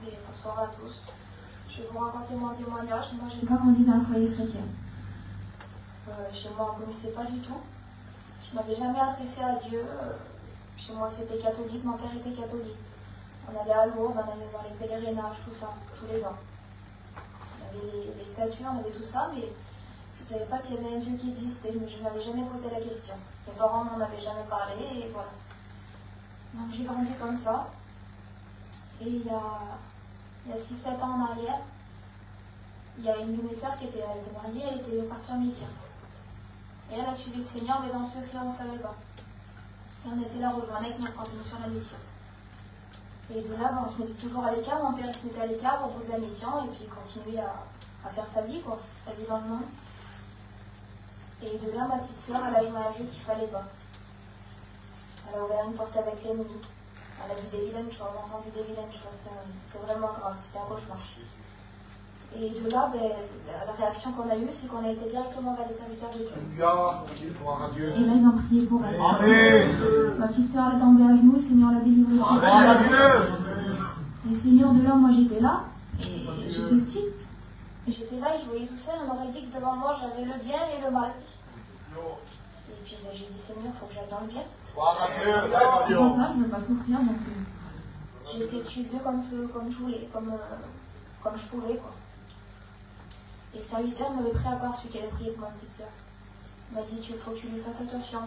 Et bonsoir à tous. Je vais vous raconter mon témoignage. Moi, j'ai pas grandi dans un foyer chrétien. Chez moi, on ne connaissait pas du tout. Je m'avais jamais adressé à Dieu. Chez moi, c'était catholique. Mon père était catholique. On allait à Lourdes, on allait dans les pèlerinages, tout ça, tous les ans. On avait les statues, on avait tout ça, mais je ne savais pas qu'il y avait un Dieu qui existait. Mais je ne m'avais jamais posé la question. Mes parents m'en avaient jamais parlé, et voilà. Donc j'ai grandi comme ça. Et il y a 6-7 ans en arrière, il y a une de mes sœurs qui était mariée, elle était partie en mission. Et elle a suivi le Seigneur, mais dans le secret, on ne savait pas. Et on était là rejoindre avec nous quand on était sur la mission. Et de là, on se mettait toujours à l'écart, mon père il se mettait à l'écart au bout de la mission, et puis il continuait à faire sa vie, quoi, sa vie dans le monde. Et de là, ma petite sœur, elle a joué à un jeu qu'il ne fallait pas. Elle a ouvert une porte avec l'ennemi. Elle a vu des vilaines choses, entendu des vilaines choses. C'était vraiment grave, c'était un cauchemar. Et de là, la réaction qu'on a eue, c'est qu'on a été directement vers les serviteurs de Dieu. Et là, ils ont prié pour elle. Amen. Ma petite soeur, elle est tombée à genoux, le Seigneur l'a délivrée. Et Seigneur, de là, moi j'étais là, et j'étais petite. J'étais là et je voyais tout ça, on aurait dit que devant moi, j'avais le bien et le mal. Et puis j'ai dit, Seigneur, il faut que j'aille dans le bien. C'est pas ça, je ne veux pas souffrir, donc j'ai essayé de suivre Dieu comme je voulais, comme je pouvais, quoi. Et le serviteur m'avait pris à part, celui qui avait prié pour ma petite sœur. Il m'a dit, il faut que tu lui fasses attention,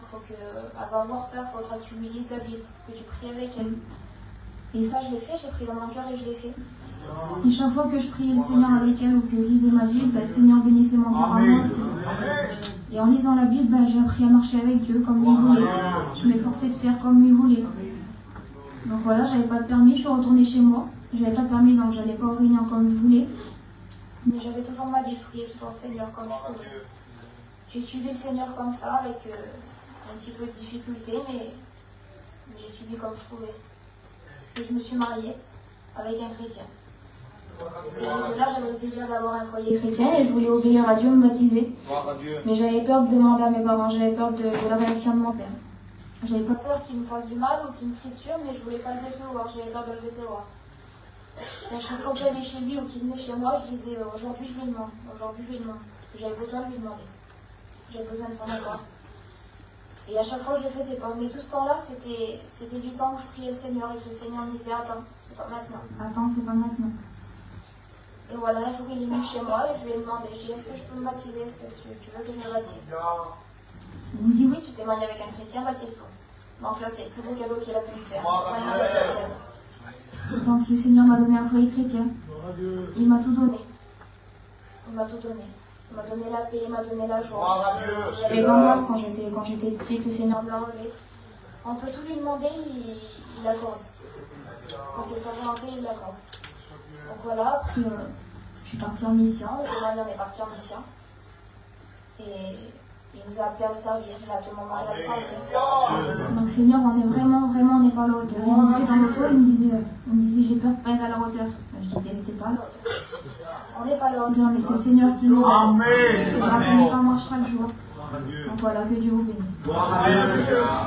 avant d'avoir peur, il faudra que tu lui lises la Bible, que tu pries avec elle. Et ça, je l'ai fait, j'ai pris dans mon cœur et je l'ai fait. Et chaque fois que je priais le Seigneur avec elle ou que je lisais ma Bible, le Seigneur bénissait mon cœur à moi aussi. Et en lisant la Bible, j'ai appris à marcher avec Dieu comme lui voulait. Je m'efforçais de faire comme lui voulait. Donc voilà, j'avais pas de permis, je suis retournée chez moi. J'avais pas de permis, donc j'allais pas aux réunions comme je voulais. Mais j'avais toujours ma Bible, je priais toujours le Seigneur comme je pouvais. J'ai suivi le Seigneur comme ça, avec un petit peu de difficulté, mais j'ai suivi comme je pouvais. Et je me suis mariée avec un chrétien. Et de là, j'avais le désir d'avoir un foyer chrétien et je voulais obéir à Dieu, me baptiser. Mais j'avais peur de demander à mes parents, j'avais peur de la réaction de mon père. J'avais pas peur qu'il me fasse du mal ou qu'il me crie dessus, mais je voulais pas le décevoir, j'avais peur de le décevoir. Et à chaque fois que j'allais chez lui ou qu'il venait chez moi, je disais aujourd'hui je lui demande, aujourd'hui je lui demande, parce que j'avais besoin de lui demander. J'avais besoin de son accord. Et à chaque fois je le faisais pas. Mais tout ce temps-là, c'était du temps où je priais le Seigneur et que le Seigneur me disait attends, c'est pas maintenant. Attends, c'est pas maintenant. Et voilà, un jour il est venu chez moi et je lui ai demandé, je lui ai dit est-ce que je peux me baptiser, est-ce que tu veux que je me baptise? Il me dit oui, tu t'es marié avec un chrétien, baptise-toi. Donc là c'est le plus beau cadeau qu'il a pu me faire. Donc le Seigneur m'a donné un foyer chrétien. Il m'a tout donné. Il m'a tout donné. Il m'a donné la paix, il m'a donné la joie. J'avais l'angoisse quand j'étais petite, le Seigneur me l'a enlevé. On peut tout lui demander, il l'accorde. Quand c'est sa volonté, il l'accorde. Donc voilà, après je suis partie en mission, le mari on est parti en mission. Et il nous a appelés à le servir, il a appelé mon mari à le servir. Donc Seigneur, on est vraiment, on n'est pas à la hauteur. Il me disait dans l'auto, il me disait j'ai peur de ne pas être à la hauteur. Je dis t'es pas à la hauteur. On n'est pas à la hauteur, mais c'est le Seigneur qui nous aide. C'est grâce à lui qu'on marche chaque jour. Donc voilà, que Dieu vous bénisse.